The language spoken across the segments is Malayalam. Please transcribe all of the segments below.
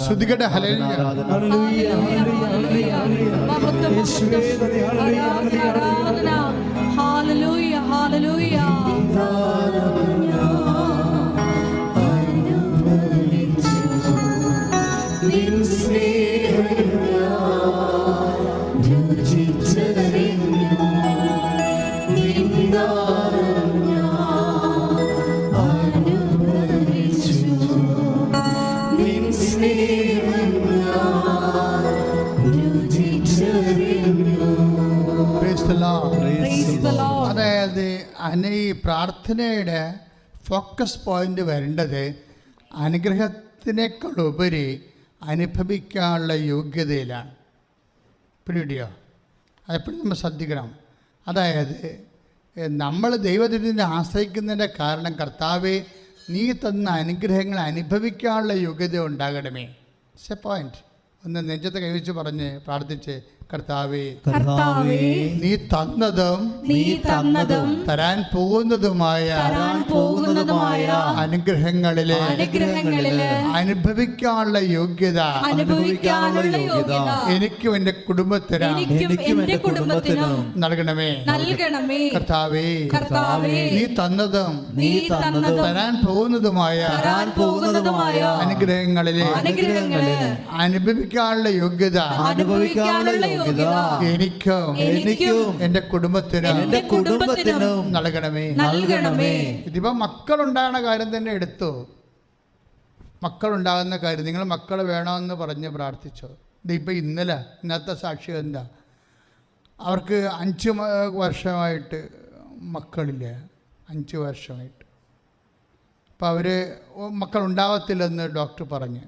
ശ്രുതികട്ടെ ഹല്ലേലൂയ ഹല്ലേലൂയ ഹല്ലേലൂയ ഹല്ലേലൂയ ഹല്ലേലൂയ അതായത് ഈ പ്രാർത്ഥനയുടെ ഫോക്കസ് പോയിന്റ് വരേണ്ടത് അനുഗ്രഹത്തിനേക്കാളുപരി അനുഭവിക്കാനുള്ള യോഗ്യതയിലാണ്. പിടിയോ? അതെപ്പോഴും നമ്മൾ ശ്രദ്ധിക്കണം. അതായത് നമ്മൾ ദൈവത്തിനെ ആശ്രയിക്കുന്നതിൻ്റെ കാരണം, കർത്താവേ നീ തന്ന അനുഗ്രഹങ്ങൾ അനുഭവിക്കാനുള്ള യോഗ്യത ഉണ്ടാകണമേ. It's A point. ഒന്ന് നെഞ്ചത്തെ കൈവച്ച് പറഞ്ഞ് പ്രാർത്ഥിച്ച്, കർത്താവേ നീ തന്നതും തരാൻ പോകുന്നതുമായ അനുഗ്രഹങ്ങളിലെ അനുഭവിക്കാനുള്ള യോഗ്യത എനിക്കും എൻ്റെ കുടുംബത്തിനും നൽകണമേ. കർത്താവേ നീ തന്നതും തരാൻ പോകുന്നതുമായ അനുഗ്രഹങ്ങളിലെ അനുഭവിക്കാനുള്ള യോഗ്യത എനിക്കും എന്റെ കുടുംബത്തിനും നൽകണമേ. ഇതിപ്പോ മക്കളുണ്ടാകുന്ന കാര്യം തന്നെ എടുത്തു. മക്കളുണ്ടാകുന്ന കാര്യം, നിങ്ങൾ മക്കൾ വേണമെന്ന് പറഞ്ഞ് പ്രാർത്ഥിച്ചോ. ഇതിപ്പോൾ ഇന്നത്തെ സാക്ഷ്യം എന്താ? അവർക്ക് 5 വർഷമായിട്ട് മക്കളില്ല. 5 വർഷമായിട്ട്. അപ്പോൾ അവർ മക്കളുണ്ടാകത്തില്ലെന്ന് ഡോക്ടർ പറഞ്ഞ്.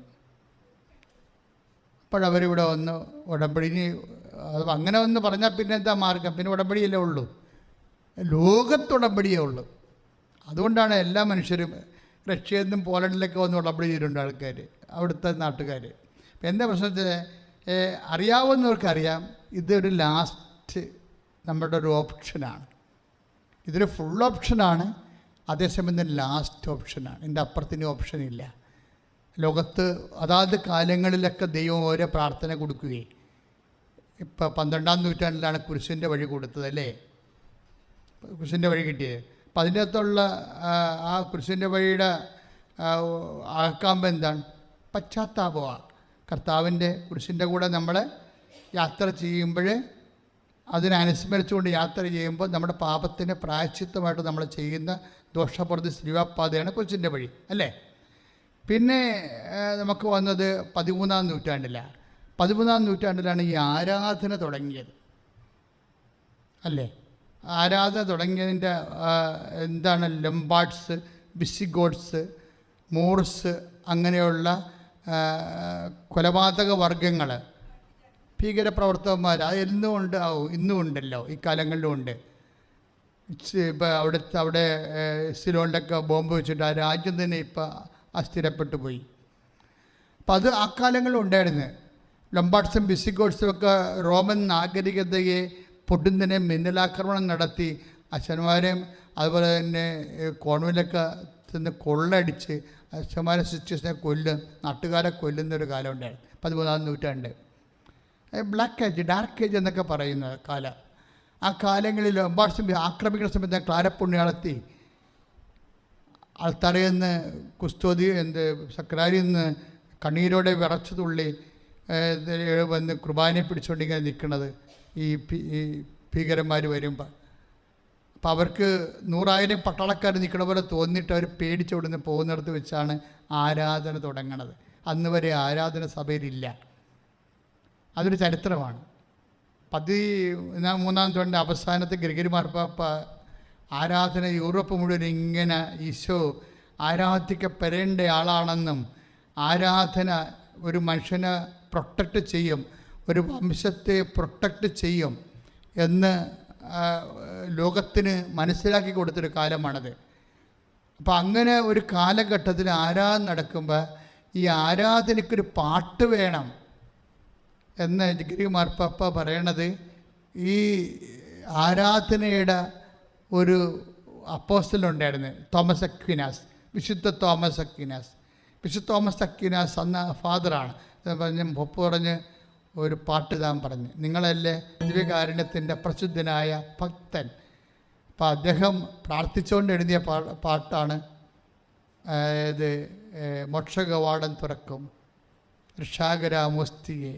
അപ്പോഴവരിവിടെ വന്ന് ഉടമ്പടി, അങ്ങനെ ഒന്ന് പറഞ്ഞാൽ പിന്നെ എന്താ മാർഗം? പിന്നെ ഉടമ്പടിയല്ലേ ഉള്ളൂ, ലോകത്തുടമ്പടിയേ ഉള്ളൂ. അതുകൊണ്ടാണ് എല്ലാ മനുഷ്യരും റഷ്യയിൽ നിന്നും പോളണ്ടിലൊക്കെ വന്ന് ഉടമ്പടി ചെയ്തിട്ടുണ്ട് ആൾക്കാർ, അവിടുത്തെ നാട്ടുകാർ. അപ്പം എന്താ പ്രശ്നത്തിൽ അറിയാവുന്നവർക്കറിയാം, ഇതൊരു ലാസ്റ്റ് നമ്മുടെ ഒരു ഓപ്ഷനാണ്. ഇതൊരു ഫുൾ ഓപ്ഷനാണ്, അതേസമയം തന്നെ ലാസ്റ്റ് ഓപ്ഷനാണ്. ഇതിൻ്റെ അപ്പുറത്തിന് ഓപ്ഷനില്ല. ലോകത്ത് അതാത് കാലങ്ങളിലൊക്കെ ദൈവം ഓരോ പ്രാർത്ഥന കൊടുക്കുകയും, ഇപ്പോൾ 12-ാം നൂറ്റാണ്ടിലാണ് കുരിശിൻ്റെ വഴി കൊടുത്തത് അല്ലേ, കുരിശിൻ്റെ വഴി കിട്ടിയത്. അപ്പം അതിൻ്റെ അകത്തുള്ള ആ കുരിശിൻ്റെ വഴിയുടെ ആക്കാമ്പം എന്താണ്? പശ്ചാത്താപമാണ്. കർത്താവിൻ്റെ കുരിശിൻ്റെ കൂടെ നമ്മൾ യാത്ര ചെയ്യുമ്പോൾ, അതിനനുസ്മരിച്ചുകൊണ്ട് യാത്ര ചെയ്യുമ്പോൾ നമ്മുടെ പാപത്തിന് പ്രായശ്ചിത്തമായിട്ട് നമ്മൾ ചെയ്യുന്ന ദോഷപ്രതി ശ്രീവാപ്പാതയാണ് കുരിശിൻ്റെ വഴി അല്ലേ. പിന്നെ നമുക്ക് വന്നത് 13-ാം നൂറ്റാണ്ടിലാണ്. 13-ാം നൂറ്റാണ്ടിലാണ് ഈ ആരാധന തുടങ്ങിയത് അല്ലേ. ആരാധന തുടങ്ങിയതിൻ്റെ എന്താണ്? ലംബാർഡ്സ്, വിസിഗോട്ട്സ്, മോർസ്, അങ്ങനെയുള്ള കൊലപാതക വർഗങ്ങൾ, ഭീകരപ്രവർത്തകന്മാർ, അത് ഇന്നും ഉണ്ടല്ലോ, ഈ കാലങ്ങളിലും ഉണ്ട്. ഇപ്പോൾ അവിടെ സിലോണിലൊക്കെ ബോംബ് വെച്ചിട്ട് ആ രാജ്യം തന്നെ ഇപ്പോൾ അസ്ഥിരപ്പെട്ടു പോയി. അപ്പം അത് ആ കാലങ്ങളിൽ ഉണ്ടായിരുന്നു. ലംബാർഡ്സും വിസിഗോട്ട്സും ഒക്കെ റോമൻ നാഗരികതയെ പൊടുന്നതിനെ മിന്നലാക്രമണം നടത്തി അച്ഛന്മാരെയും അതുപോലെ തന്നെ കോൺവെന്റിലൊക്കെ ചെന്ന് കൊള്ളടിച്ച് അച്ഛന്മാരെ സിസ്റ്റേഴ്സിനെ നാട്ടുകാരെ കൊല്ലുന്നൊരു കാലം ഉണ്ടായിരുന്നു. 13-ാം നൂറ്റാണ്ട്, ബ്ലാക്ക് ഏജ്, ഡാർക്ക് ഏജ് എന്നൊക്കെ പറയുന്ന കാലം. ആ കാലങ്ങളിൽ ലംബാർഡ്സും ആക്രമിക്കുന്ന സമയത്ത് ക്ലാരപ്പുണ്യാളത്തി ആൾത്തറയിൽ നിന്ന് കുസ്തോതി സക്രാരിയിൽ നിന്ന് കണ്ണീരോടെ വിറച്ചു തുള്ളി വന്ന് കുർബാനയെ പിടിച്ചുകൊണ്ടിങ്ങനെ നിൽക്കുന്നത് ഈ ഭീകരന്മാർ വരുമ്പോൾ. അപ്പോൾ അവർക്ക് 100,000 പട്ടാളക്കാർ നിൽക്കണ പോലെ തോന്നിയിട്ട് അവർ പേടിച്ചോടുന്ന് പോകുന്നിടത്ത് വെച്ചാണ് ആരാധന തുടങ്ങണത്. അന്ന് വരെ ആരാധന സഭയിലില്ല. അതൊരു ചരിത്രമാണ്. 13-ാം നൂറ്റാണ്ടിൻ്റെ അവസാനത്തെ ഗ്രിഗറി മാർപ്പാപ്പ ആരാധന യൂറോപ്പ് മുഴുവൻ ഇങ്ങനെ ഈശോ ആരാധിക്കപ്പെടേണ്ട ആളാണെന്നും, ആരാധന ഒരു മനുഷ്യനെ പ്രൊട്ടക്റ്റ് ചെയ്യും, ഒരു വംശത്തെ പ്രൊട്ടക്റ്റ് ചെയ്യും എന്ന് ലോകത്തിന് മനസ്സിലാക്കി കൊടുത്തൊരു കാലമാണത്. അപ്പോൾ അങ്ങനെ ഒരു കാലഘട്ടത്തിൽ ആരാധന നടക്കുമ്പോൾ ഈ ആരാധനയ്ക്കൊരു പാട്ട് വേണം എന്ന് ഗ്രിഗറി മാർപ്പാപ്പ പറയണത്. ഈ ആരാധനയുടെ ഒരു അപ്പോസ്റ്റലുണ്ടായിരുന്നു, തോമസ് അക്വിനാസ്, വിശുദ്ധ തോമസ് അക്വിനാസ്. വിശുദ്ധ തോമസ് അക്വീനാസ് ഫാദറാണ് പറഞ്ഞ് ഒരു പാട്ട് താൻ പറഞ്ഞ്, നിങ്ങളല്ലേ ദിവ്യകാരുണ്യത്തിൻ്റെ പ്രസിദ്ധനായ ഭക്തൻ. അപ്പോൾ അദ്ദേഹം പ്രാർത്ഥിച്ചുകൊണ്ട് എഴുതിയ പാട്ടാണ് ഇത് മോക്ഷകവാടം തുറക്കും ഋഷാകരാമോസ്തിയെ,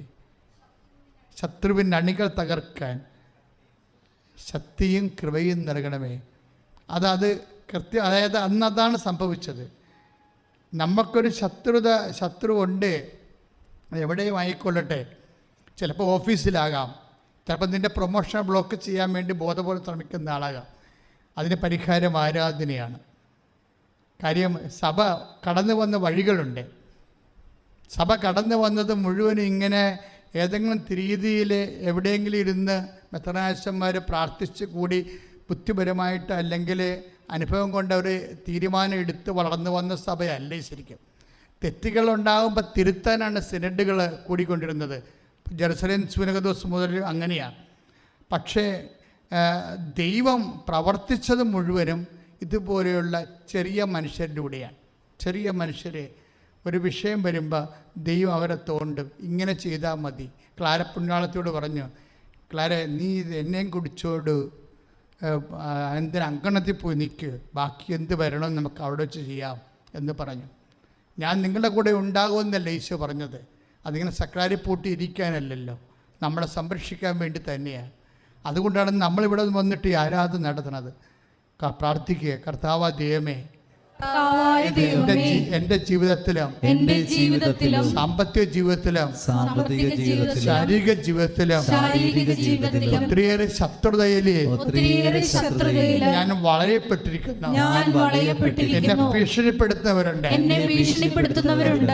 ശത്രുവിൻ്റെ അണികൾ തകർക്കാൻ ശക്തിയും കൃപയും നൽകണമേ. അതായത് അന്ന് അതാണ് സംഭവിച്ചത്. നമുക്കൊരു ശത്രു ഉണ്ട്, എവിടെയും ആയിക്കൊള്ളട്ടെ, ചിലപ്പോൾ ഓഫീസിലാകാം, ചിലപ്പോൾ നിൻ്റെ പ്രൊമോഷൻ ബ്ലോക്ക് ചെയ്യാൻ വേണ്ടി ബോധപൂർവ്വം ശ്രമിക്കുന്ന ആളാകാം. അതിന് പരിഹാരം ആരാധനയാണ്. കാര്യം സഭ കടന്നു വന്ന വഴികളുണ്ട്. സഭ കടന്നു വന്നത് മുഴുവനും ഇങ്ങനെ ഏതെങ്കിലും രീതിയിൽ എവിടെയെങ്കിലും ഇരുന്ന് മെത്രാനച്ചന്മാർ പ്രാർത്ഥിച്ച് കൂടി ബുദ്ധിപരമായിട്ട് അല്ലെങ്കിൽ അനുഭവം കൊണ്ട് അവർ തീരുമാനം എടുത്ത് വളർന്നു വന്ന സഭയല്ല ശരിക്കും. തെറ്റുകളുണ്ടാകുമ്പോൾ തിരുത്താനാണ് സിനഡുകൾ കൂടിക്കൊണ്ടിരുന്നത്. ജെറുസലേം സുനകദോസ് മുതൽ അങ്ങനെയാണ്. പക്ഷേ ദൈവം പ്രവർത്തിച്ചത് മുഴുവനും ഇതുപോലെയുള്ള ചെറിയ മനുഷ്യരിലൂടെയാണ്. ചെറിയ മനുഷ്യരെ ഒരു വിഷയം വരുമ്പോൾ ദൈവം അവരെ തോണ്ടും. ഇങ്ങനെ ചെയ്താൽ മതി. ക്ലാര പുണ്യാളത്തോട് പറഞ്ഞു, ക്ലാര നീ ഇത് എന്നെയും കുടിച്ചോട്, എന്തിന് അങ്കണത്തിൽ പോയി നിൽക്ക്, ബാക്കി എന്ത് വരണമെന്ന് നമുക്ക് അവിടെ വെച്ച് ചെയ്യാം എന്ന് പറഞ്ഞു. ഞാൻ നിങ്ങളുടെ കൂടെ ഉണ്ടാകുമെന്നല്ല ഈശോ പറഞ്ഞത്. അതിങ്ങനെ സക്രാരി പൂട്ടി ഇരിക്കാനല്ലല്ലോ, നമ്മളെ സംരക്ഷിക്കാൻ വേണ്ടി തന്നെയാണ്. അതുകൊണ്ടാണ് നമ്മളിവിടെ വന്നിട്ട് ഈ ആരാധന നടത്തുന്നത്. പ്രാർത്ഥിക്കുക, കർത്താവാ ദൈവമേ, എന്റെ ജീവിതത്തിലും സാമ്പത്തിക ജീവിതത്തിലും ശാരീരിക ജീവിതത്തിലും ഒത്തിരിയേറെ ശത്രുതയില് ഞാൻ വളയപ്പെട്ടിരിക്കുന്നു. എന്നെ ഭീഷണിപ്പെടുത്തുന്നവരുണ്ട്.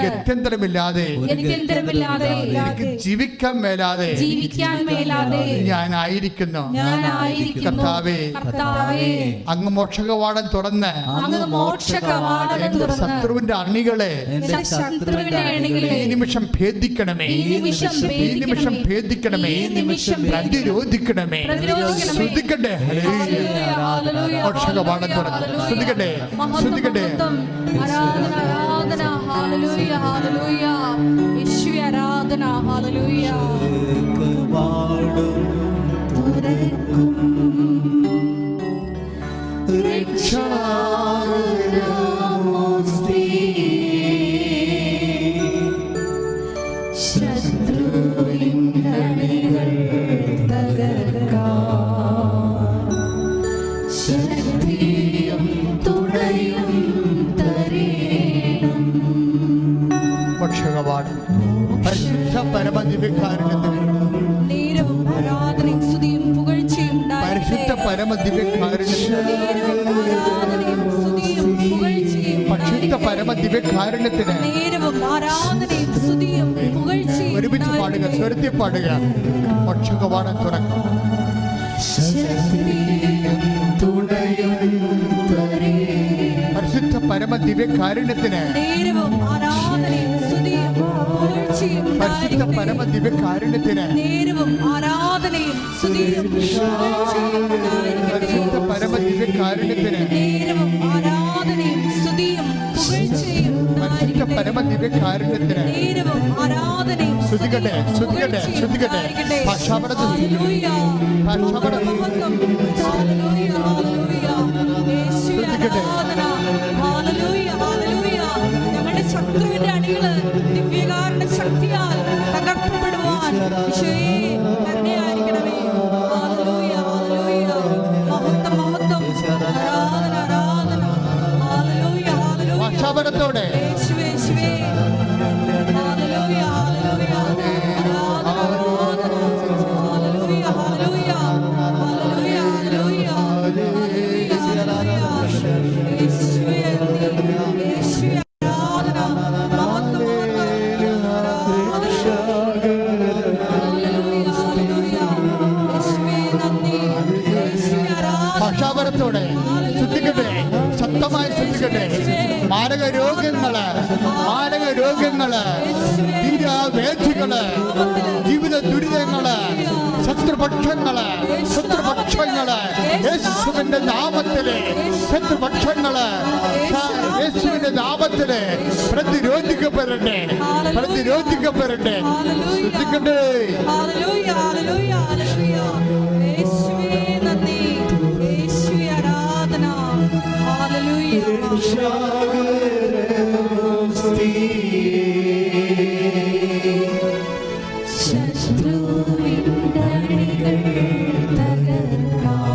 ഗത്യന്തരമില്ലാതെ എനിക്ക് ജീവിക്കാൻ മേലാതെ ഞാനായിരിക്കുന്നു. കർത്താവേ, അങ്ങ് മോക്ഷകവാടം തുറന്ന് ശത്രുവിന്റെ അണികളെ ഈ നിമിഷം ഭേദിക്കണമേ, ഈ നിമിഷം ഭേദിക്കണമേ, പ്രതിരോധിക്കണമേ. ശ്രദ്ധിക്കട്ടെ, മോക്ഷകവാടം തുറന്ന് ശ്രദ്ധിക്കട്ടെ, ശ്രദ്ധിക്കട്ടെ. പരിശുദ്ധ പരമദിവ്യകാരുണ്യത്തിന് പരിശുദ്ധ പരമദിവ്യകാരുണ്യത്തിന് പരിശുദ്ധ പരമദിവ്യകാരുണ്യത്തിന് ഒരുമിച്ച് പാടുക, സ്വരത്തിൽ പാടുക. മോക്ഷകവാടം തുറക്കും. പരിശുദ്ധ പരമദിവ്യകാരുണ്യത്തിന് പരിശുദ്ധ പരമദിവ്യകാരുണ്യത്തിന് പരിശുദ്ധ പരമദിവ്യകാരുണ്യത്തിന് പരിശുദ്ധ പരമദിവ്യകാരുണ്യത്തിന് ശ്രുതികട്ടെ, ശ്രുതികട്ടെ, ശ്രുതികട്ടെ. ഭാഷാപടത്തിൽ ഞങ്ങളുടെ ശത്രുവിന്റെ അണികള് ദിവ്യകാരുണ്യ ശക്തിയാൽ തകർക്കപ്പെടുവാൻ തന്നെയായിരിക്കണമേ. ഹല്ലേലൂയ, ഹല്ലേലൂയ, മഹത്വം, മഹത്വം, ആരാധന, ആരാധന. Hallelujah, hallelujah. ഭാഷാപടത്തോടെ യേശുവേ, യേശുവേ. ഹല്ലേലൂയ, ഹല്ലേലൂയ, ആരാധന, ആരാധന. ഹല്ലേലൂയ, ഹല്ലേലൂയ, ഹല്ലേലൂയ, ഹല്ലേലൂയ, ഹല്ലേലൂയ, യേശുവേ, യേശുവേ. ഭാഷാപരത്തോടെ ശ്രദ്ധിക്കട്ടെ, ശക്തമായി ശ്രദ്ധിക്കട്ടെ. മാരക രോഗങ്ങള്, മാരക രോഗങ്ങള്, തീരാവേദികള്, ജീവിത ദുരിതങ്ങള്, ശത്രുപക്ഷങ്ങള്, ശത്രുപക്ഷങ്ങള് യേശുവിന്റെ നാമത്തില്, ശത്രുപക്ഷങ്ങള് യേശുവിന്റെ യേശുവിന്റെ നാമത്തില് പ്രതിരോധിക്കപ്പെടട്ടെ, പ്രതിരോധിക്കപ്പെടട്ടെ. ശ്രദ്ധിക്കട്ടെ. ഹല്ലേലൂയ, ഹല്ലേലൂയ, ഹല്ലേലൂയ. യേശുവേ നന്ദി, യേശുവേ ആരാധന. ഹല്ലേലൂയ. ശത്രുവിൻ കണികൾ തകർക്കാം,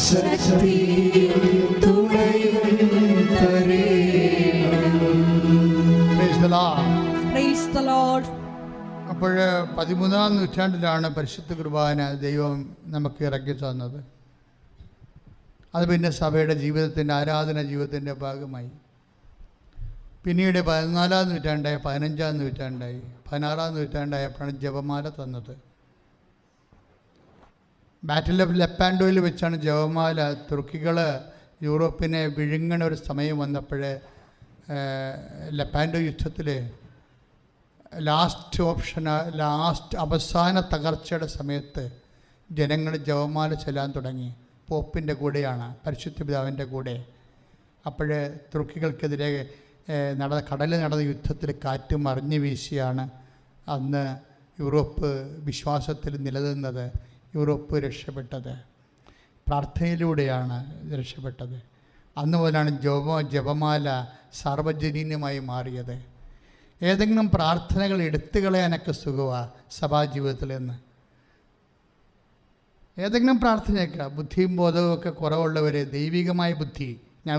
ശക്തിയും തുണയും തരേണം. Praise the Lord. Praise the Lord. അപ്പോൾ 13-ാം നൂറ്റാണ്ടിലാണ് പരിശുദ്ധ കുർബാന ദൈവം നമുക്ക് ഇറക്കി തന്നത്. അത് പിന്നെ സഭയുടെ ജീവിതത്തിൻ്റെ, ആരാധന ജീവിതത്തിൻ്റെ ഭാഗമായി. പിന്നീട് 14-ാം നൂറ്റാണ്ടായി, 15-ാം നൂറ്റാണ്ടായി, 16-ാം നൂറ്റാണ്ടായപ്പോഴാണ് ജപമാല തന്നത്. ബാറ്റിൽ ഓഫ് ലെപ്പാൻഡോയിൽ വെച്ചാണ് ജപമാല. തുർക്കികൾ യൂറോപ്പിനെ വിഴുങ്ങണ ഒരു സമയം വന്നപ്പോൾ ലെപ്പാൻഡോ യുദ്ധത്തിൽ ലാസ്റ്റ് അവസാന തകർച്ചയുടെ സമയത്ത് ജനങ്ങൾ ജപമാല ചൊല്ലാൻ തുടങ്ങി. പോപ്പിൻ്റെ കൂടെയാണ്, പരിശുദ്ധ പിതാവിൻ്റെ കൂടെ. അപ്പോൾ തുർക്കികൾക്കെതിരെ കടലിൽ നടന്ന യുദ്ധത്തിൽ കാറ്റ് മറിഞ്ഞു വീശിയാണ് അന്ന് യൂറോപ്പ് വിശ്വാസത്തിൽ നിലനിന്നത്. യൂറോപ്പ് രക്ഷപ്പെട്ടത് പ്രാർത്ഥനയിലൂടെയാണ് രക്ഷപ്പെട്ടത്. അന്ന് മുതലാണ് ജപമാല സാർവജനീനമായി മാറിയത്. ഏതെങ്കിലും പ്രാർത്ഥനകൾ എടുത്തു കളയാനൊക്കെ സുഖമാണ് സഭാജീവിതത്തിൽ നിന്ന്. ഏതെങ്കിലും പ്രാർത്ഥനയൊക്കെ ബുദ്ധിയും ബോധവും ഒക്കെ കുറവുള്ളവർ, ദൈവികമായ ബുദ്ധി, ഞാൻ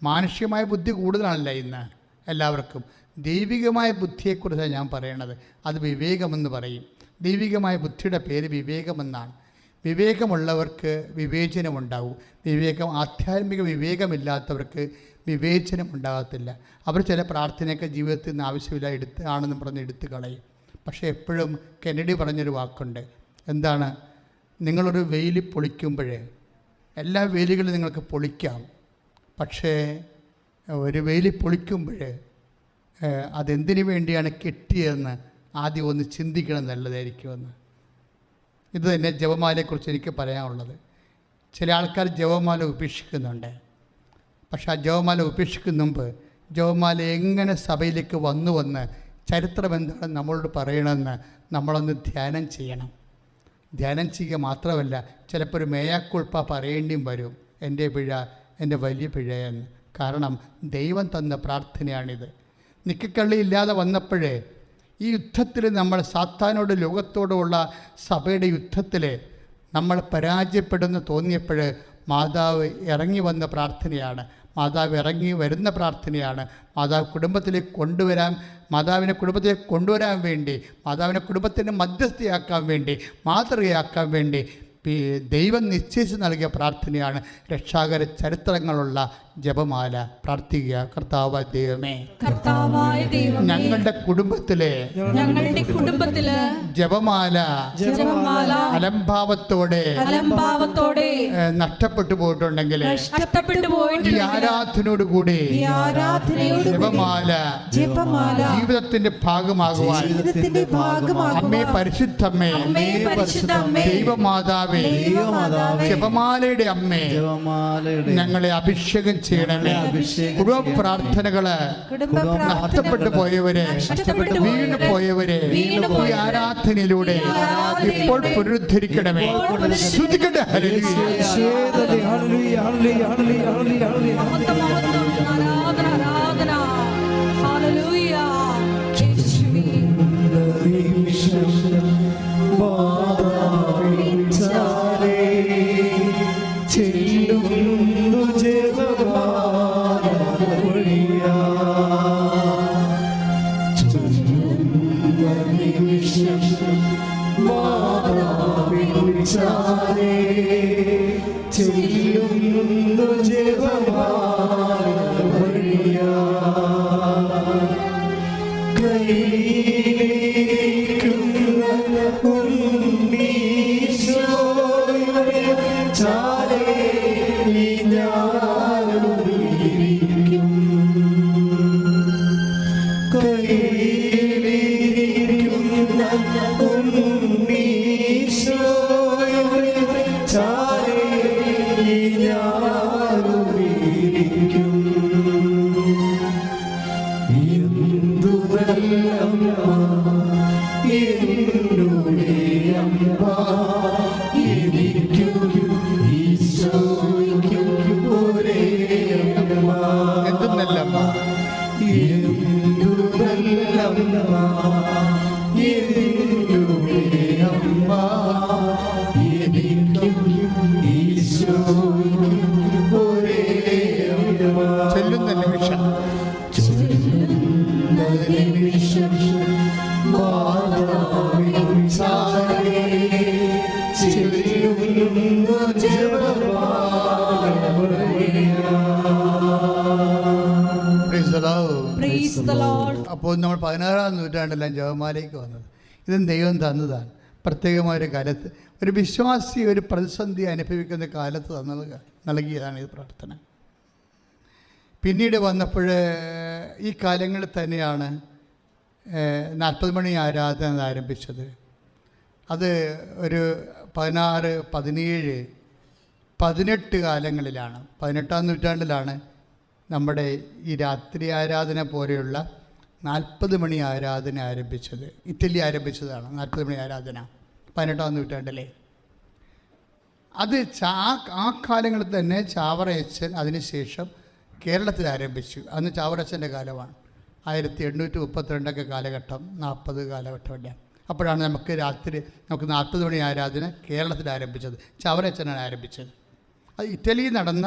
മാനുഷികമായ ബുദ്ധി കൂടുതലാണല്ല ഇന്ന് എല്ലാവർക്കും. ദൈവികമായ ബുദ്ധിയെക്കുറിച്ചാണ് ഞാൻ പറയണത്. അത് വിവേകമെന്ന് പറയും. ദൈവികമായ ബുദ്ധിയുടെ പേര് വിവേകമെന്നാണ്. വിവേകമുള്ളവർക്ക് വിവേചനമുണ്ടാവും. ആധ്യാത്മിക വിവേകമില്ലാത്തവർക്ക് വിവേചനം ഉണ്ടാകത്തില്ല. അവർ ചില പ്രാർത്ഥനയൊക്കെ ജീവിതത്തിൽ നിന്ന് ആവശ്യമില്ല ആണെന്ന് പറഞ്ഞ് എടുത്തു കളയും. പക്ഷേ എപ്പോഴും കെന്നഡി പറഞ്ഞൊരു വാക്കുണ്ട്. എന്താണ്? നിങ്ങളൊരു വേലി പൊളിക്കുമ്പോഴേ, എല്ലാ വേലികളും നിങ്ങൾക്ക് പൊളിക്കാം, പക്ഷേ ഒരു വേലി പൊളിക്കുമ്പോഴേ അതെന്തിനു വേണ്ടിയാണ് കെട്ടിയതെന്ന് ആദ്യം ഒന്ന് ചിന്തിക്കണം, നല്ലതായിരിക്കുമെന്ന്. ഇത് തന്നെ ജപമാലയെക്കുറിച്ച് എനിക്ക് പറയാനുള്ളത്. ചില ആൾക്കാർ ജപമാല ഉപേക്ഷിക്കുന്നുണ്ട്. പക്ഷെ ആ ജപമാല ഉപേക്ഷിക്കുന്ന മുമ്പ് ജപമാല എങ്ങനെ സഭയിലേക്ക് വന്നുവെന്ന്, ചരിത്രം എന്താണ് നമ്മളോട് പറയണമെന്ന് നമ്മളൊന്ന് ധ്യാനം ചെയ്യണം. ധ്യാനം ചെയ്യുക മാത്രമല്ല, ചിലപ്പോൾ ഒരു മേയാക്കുൾപ്പ പറയേണ്ടിയും വരും, എൻ്റെ പിഴ, എൻ്റെ വലിയ പിഴയെന്ന്. കാരണം ദൈവം തന്ന പ്രാർത്ഥനയാണിത്. നിക്കക്കള്ളിയില്ലാതെ വന്നപ്പോഴേ ഈ യുദ്ധത്തിൽ നമ്മൾ സാത്താനോട്, ലോകത്തോടുള്ള സഭയുടെ യുദ്ധത്തിൽ നമ്മൾ പരാജയപ്പെടുമെന്ന് തോന്നിയപ്പോൾ മാതാവ് ഇറങ്ങി വന്ന പ്രാർത്ഥനയാണ്. മാതാവ് ഇറങ്ങി വരുന്ന പ്രാർത്ഥനയാണ്. മാതാവിനെ കുടുംബത്തിലേക്ക് കൊണ്ടുവരാൻ വേണ്ടി, മാതാവിനെ കുടുംബത്തിൻ്റെ മധ്യസ്ഥയാക്കാൻ വേണ്ടി, മാതൃകയാക്കാൻ വേണ്ടി ദൈവം നിശ്ചയിച്ച് നൽകിയ പ്രാർത്ഥനയാണ്. രക്ഷാകര ചരിത്രങ്ങളുള്ള ജപമാല പ്രാർത്ഥിക്കുക. കർത്താവായ ദൈവമേ, ഞങ്ങളുടെ കുടുംബത്തിലെ ജപമാല അലംഭാവത്തോടെ നഷ്ടപ്പെട്ടു പോയിട്ടുണ്ടെങ്കിൽ ഈ ആരാധനയോടുകൂടി ജപമാല ജീവിതത്തിന്റെ ഭാഗമാകുവാൻ അമ്മേ, പരിശുദ്ധമ്മേ, ദൈവമാതാവേ, ജപമാലയുടെ അമ്മേ, ഞങ്ങളെ അഭിഷേകം ചെയ്യണമേ. കുടുംബ പ്രാർത്ഥനകള് നഷ്ടപ്പെട്ടു പോയവരെ, വീണു പോയവരെ ഈ ആരാധനയിലൂടെ ഇപ്പോൾ പുനരുദ്ധരിക്കണമേ. ശ്രുതിക്കട്ടെ. Thank you. എന്നുടെ അമ്മ എനിക്കും ഈശോയ്ക്കും ഒരേ അമ്മ. എന്തും നല്ലമ്മ, എന്തു നല്ലമ്മ എന്നുടെ അമ്മ എനിക്കും ഈശോയ്ക്കും ഒരേ അമ്മ. ചെല്ലുന്ന നിമിഷം ചൊല്ലുന്ന നിമിഷം മാതാവിൻ ചാരേ ചെല്ലുന്നു ജപമാല Praise the Lord. Praise the Lord. അപ്പോൾ നമ്മൾ 16-ാം നൂറ്റാണ്ടിലാണ് ജപമാലയ്ക്ക് വന്നത്. ഇതും ദൈവം തന്നതാണ്. പ്രത്യേകമായൊരു കാലത്ത് ഒരു വിശ്വാസി ഒരു പ്രതിസന്ധി അനുഭവിക്കുന്ന കാലത്ത് നൽകിയതാണ് ഈ പ്രാർത്ഥന. പിന്നീട് വന്നപ്പോൾ ഈ കാലങ്ങളിൽ തന്നെയാണ് 40 മണി ആരാധന ആരംഭിച്ചത്. അത് ഒരു 16, 17, 18 കാലങ്ങളിലാണ്, 18-ാം നൂറ്റാണ്ടിലാണ് നമ്മുടെ ഈ രാത്രി ആരാധന പോലെയുള്ള 40 മണി ആരാധന ആരംഭിച്ചത്. ഇറ്റലി ആരംഭിച്ചതാണ് 40 മണി ആരാധന 18-ാം നൂറ്റാണ്ടിലെ. അത് ആ കാലങ്ങളിൽ തന്നെ ചാവറയച്ചൻ അതിനുശേഷം കേരളത്തിൽ ആരംഭിച്ചു. അന്ന് ചാവറയച്ചൻ്റെ കാലമാണ്, 1832 കാലഘട്ടം, 40 കാലഘട്ടമല്ല. അപ്പോഴാണ് നമുക്ക് 40 മണി ആരാധന കേരളത്തിൽ ആരംഭിച്ചത്. ചാവറയച്ചനാണ് ആരംഭിച്ചത്. അത് ഇറ്റലിയിൽ നടന്ന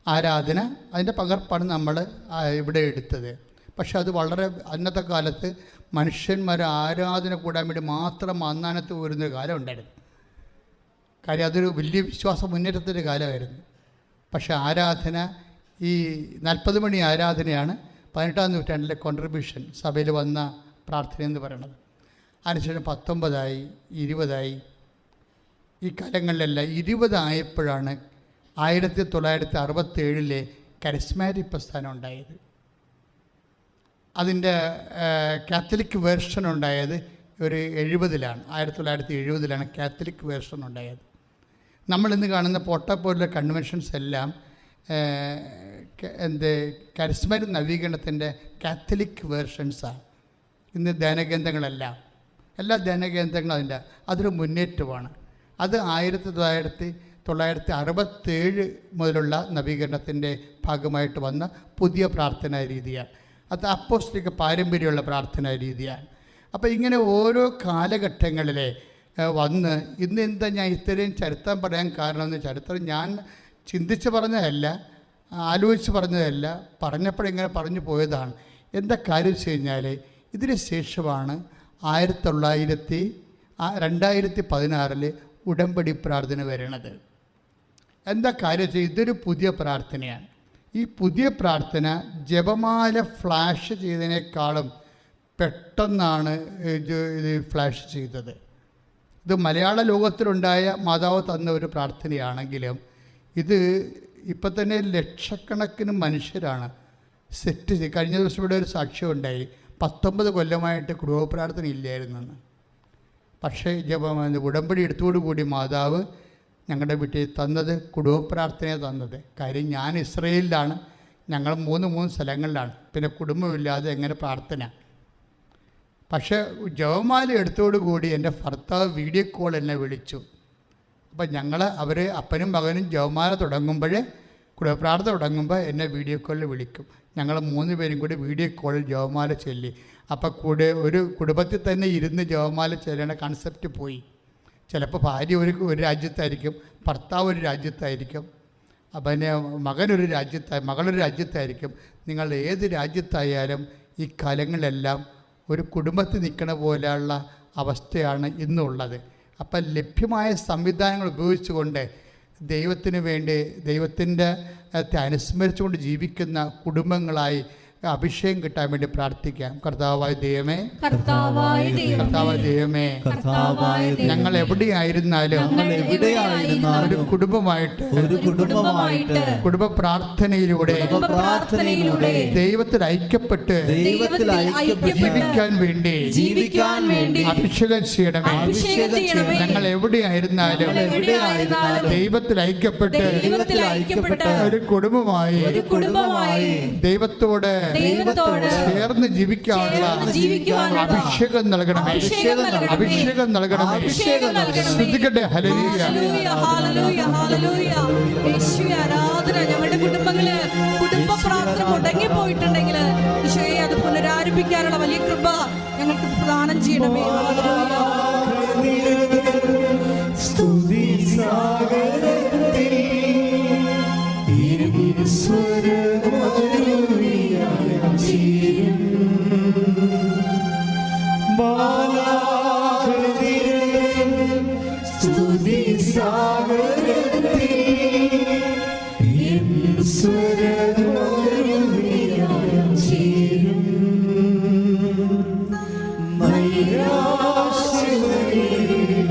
ആരാധന, അതിൻ്റെ പകർപ്പാണ് നമ്മൾ ഇവിടെ എടുത്തത്. പക്ഷെ അത് വളരെ അന്നത്തെ കാലത്ത് മനുഷ്യന്മാർ ആരാധന കൂടാൻ വേണ്ടി മാത്രം അന്നാനത്ത് വരുന്നൊരു കാലം ഉണ്ടായിരുന്നു. കാര്യം അതൊരു വലിയ വിശ്വാസ മുന്നേറ്റത്തിൻ്റെ കാലമായിരുന്നു. പക്ഷെ ആരാധന ഈ 40 മണി ആരാധനയാണ് 18-ാം നൂറ്റാണ്ടിലെ കോൺട്രിബ്യൂഷൻ, സഭയിൽ വന്ന പ്രാർത്ഥന എന്ന് പറയുന്നത്. അതിനുശേഷം 19 20 ഈ കാലങ്ങളിലെല്ലാം 20 ആയപ്പോഴാണ് 1967 കരിസ്മാറ്റിക് പ്രസ്ഥാനം ഉണ്ടായത്. അതിൻ്റെ കാത്തലിക് വേർഷൻ ഉണ്ടായത് ഒരു 70-ലാണ്, 1970-ലാണ് കാത്തലിക് വേർഷൻ ഉണ്ടായത്. നമ്മളിന്ന് കാണുന്ന പോട്ടപ്പോലുള്ള കൺവെൻഷൻസ് എല്ലാം കരിസ്മാറ്റിക് നവീകരണത്തിൻ്റെ കാത്തലിക് വേർഷൻസാണ്. ഇന്ന് ധ്യാനകേന്ദ്രങ്ങളെല്ലാം, എല്ലാ ധ്യാനകേന്ദ്രങ്ങളും അതൊരു മുന്നേറ്റമാണ്. അത് 1967 മുതലുള്ള നവീകരണത്തിൻ്റെ ഭാഗമായിട്ട് വന്ന പുതിയ പ്രാർത്ഥനാ രീതിയാണ്. അത് അപ്പോസ്തലിക പാരമ്പര്യമുള്ള പ്രാർത്ഥനാ രീതിയാണ്. അപ്പോൾ ഇങ്ങനെ ഓരോ കാലഘട്ടങ്ങളിലെ വന്ന് ഇന്ന് എന്താ ഞാൻ ഇത്രയും ചരിത്രം പറയാൻ കാരണമെന്ന്, ചരിത്രം ഞാൻ ചിന്തിച്ച് പറഞ്ഞതല്ല, ആലോചിച്ച് പറഞ്ഞതല്ല, പറഞ്ഞപ്പോഴിങ്ങനെ പറഞ്ഞു പോയതാണ്. എന്താ കാര്യം വെച്ച് കഴിഞ്ഞാൽ ഇതിന് ശേഷമാണ് 2016 ഉടമ്പടി പ്രാർത്ഥന വരണത്. എന്താ കാര്യം വെച്ചാൽ ഇതൊരു പുതിയ പ്രാർത്ഥനയാണ്. ഈ പുതിയ പ്രാർത്ഥന ജപമാല ഫ്ലാഷ് ചെയ്തതിനേക്കാളും പെട്ടെന്നാണ് ഇത് ഫ്ലാഷ് ചെയ്തത്. ഇത് മലയാള ലോകത്തിലുണ്ടായ മാതാവ് തന്ന ഒരു പ്രാർത്ഥനയാണെങ്കിലും ഇത് ഇപ്പം തന്നെ ലക്ഷക്കണക്കിന് മനുഷ്യരാണ് സെറ്റ് ചെയ്ത്. കഴിഞ്ഞ ദിവസം ഇവിടെ ഒരു സാക്ഷ്യം ഉണ്ടായി, 19 കൊല്ലമായിട്ട് കുടുംബ പ്രാർത്ഥന ഇല്ലായിരുന്നെന്ന്. പക്ഷേ ഉടമ്പടി എടുത്തോടുകൂടി മാതാവ് ഞങ്ങളുടെ വീട്ടിൽ തന്നത് കുടുംബ പ്രാർത്ഥനയെ തന്നത്. കാര്യം ഞാൻ ഇസ്രയേലിലാണ്, ഞങ്ങൾ 3 സ്ഥലങ്ങളിലാണ്, പിന്നെ കുടുംബമില്ലാതെ എങ്ങനെ പ്രാർത്ഥന. പക്ഷേ ജപമാല എടുത്തോടുകൂടി എൻ്റെ ഭർത്താവ് വീഡിയോ കോൾ എന്നെ വിളിച്ചു. അപ്പം അവർ അപ്പനും മകനും ജപമാല തുടങ്ങുമ്പോൾ, കുടുംബപ്രാർത്ഥന തുടങ്ങുമ്പോൾ എന്നെ വീഡിയോ കോളിൽ വിളിക്കും. ഞങ്ങൾ 3 പേരും കൂടി വീഡിയോ കോളിൽ ജപമാല ചൊല്ലി. അപ്പോൾ ഒരു കുടുംബത്തിൽ തന്നെ ഇരുന്ന് ജപമാല ചൊല്ലേണ്ട കൺസെപ്റ്റ് പോയി. ചിലപ്പോൾ ഭാര്യ ഒരു രാജ്യത്തായിരിക്കും, ഭർത്താവ് ഒരു രാജ്യത്തായിരിക്കും, പിന്നെ മകളൊരു രാജ്യത്തായിരിക്കും. നിങ്ങൾ ഏത് രാജ്യത്തായാലും ഈ കാലങ്ങളിലെല്ലാം ഒരു കുടുംബത്തിൽ നിൽക്കണ പോലെയുള്ള അവസ്ഥയാണ് ഇന്നുള്ളത്. അപ്പം ലഭ്യമായ സംവിധാനങ്ങൾ ഉപയോഗിച്ചുകൊണ്ട് ദൈവത്തിന് വേണ്ടി ദൈവത്തിൻ്റെ അനുസ്മരിച്ചുകൊണ്ട് ജീവിക്കുന്ന കുടുംബങ്ങളായി അഭിഷേകം കിട്ടാൻ വേണ്ടി പ്രാർത്ഥിക്കാം. കർത്താവായ ദൈവമേ, ഞങ്ങൾ എവിടെയായിരുന്നാലും ഒരു കുടുംബമായിട്ട് കുടുംബ പ്രാർത്ഥനയിലൂടെ ദൈവത്തിൽ ഐക്യപ്പെട്ട് ജീവിക്കാൻ വേണ്ടി അഭിഷേകം ചെയ്യണമേ. ഞങ്ങൾ എവിടെയായിരുന്നാലും ദൈവത്തിൽ ഐക്യപ്പെട്ട് ഒരു കുടുംബമായി ദൈവത്തോട് ദൈവത്തോട് ചേർന്ന് ജീവിക്കാനുള്ള അഭിഷേകം നൽകണമേ. അഭിഷേകം നൽകണമേ. ശ്രദ്ധിക്കട്ടെ. ഹല്ലേലൂയ. ആരാധന. ഞങ്ങളുടെ കുടുംബങ്ങള് കുടുംബ പ്രാർത്ഥന മുടങ്ങിപ്പോയിട്ടുണ്ടെങ്കിൽ ഈശോയെ അത് പുനരാരംഭിക്കാനുള്ള വലിയ കൃപ ഞങ്ങൾക്ക് പ്രദാനം ചെയ്യണമേ. സ്തുതി സാഗരത്തിൽ സ്തുതി സാഗരത്തിൽ ചേരും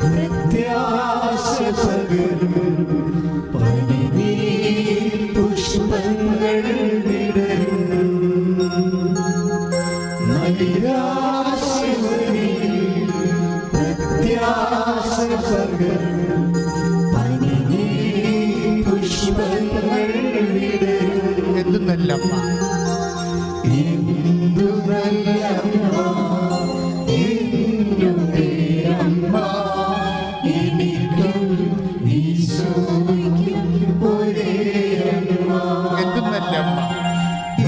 പ്രത്യാശ പകരും പനിനീർ പുഷ്പങ്ങൾ വിടരും നൈരാശ്യമണിയിൽ പ്രത്യാശ പകരും പനിനീർ പുഷ്പങ്ങൾ വിടരും. എന്തു നല്ലമ്മ, എന്തു നല്ലമ്മ, എന്നുടെ അമ്മ, എനിക്കും ഈശോയ്ക്കും ഒരേ അമ്മ. എന്തു നല്ലമ്മ,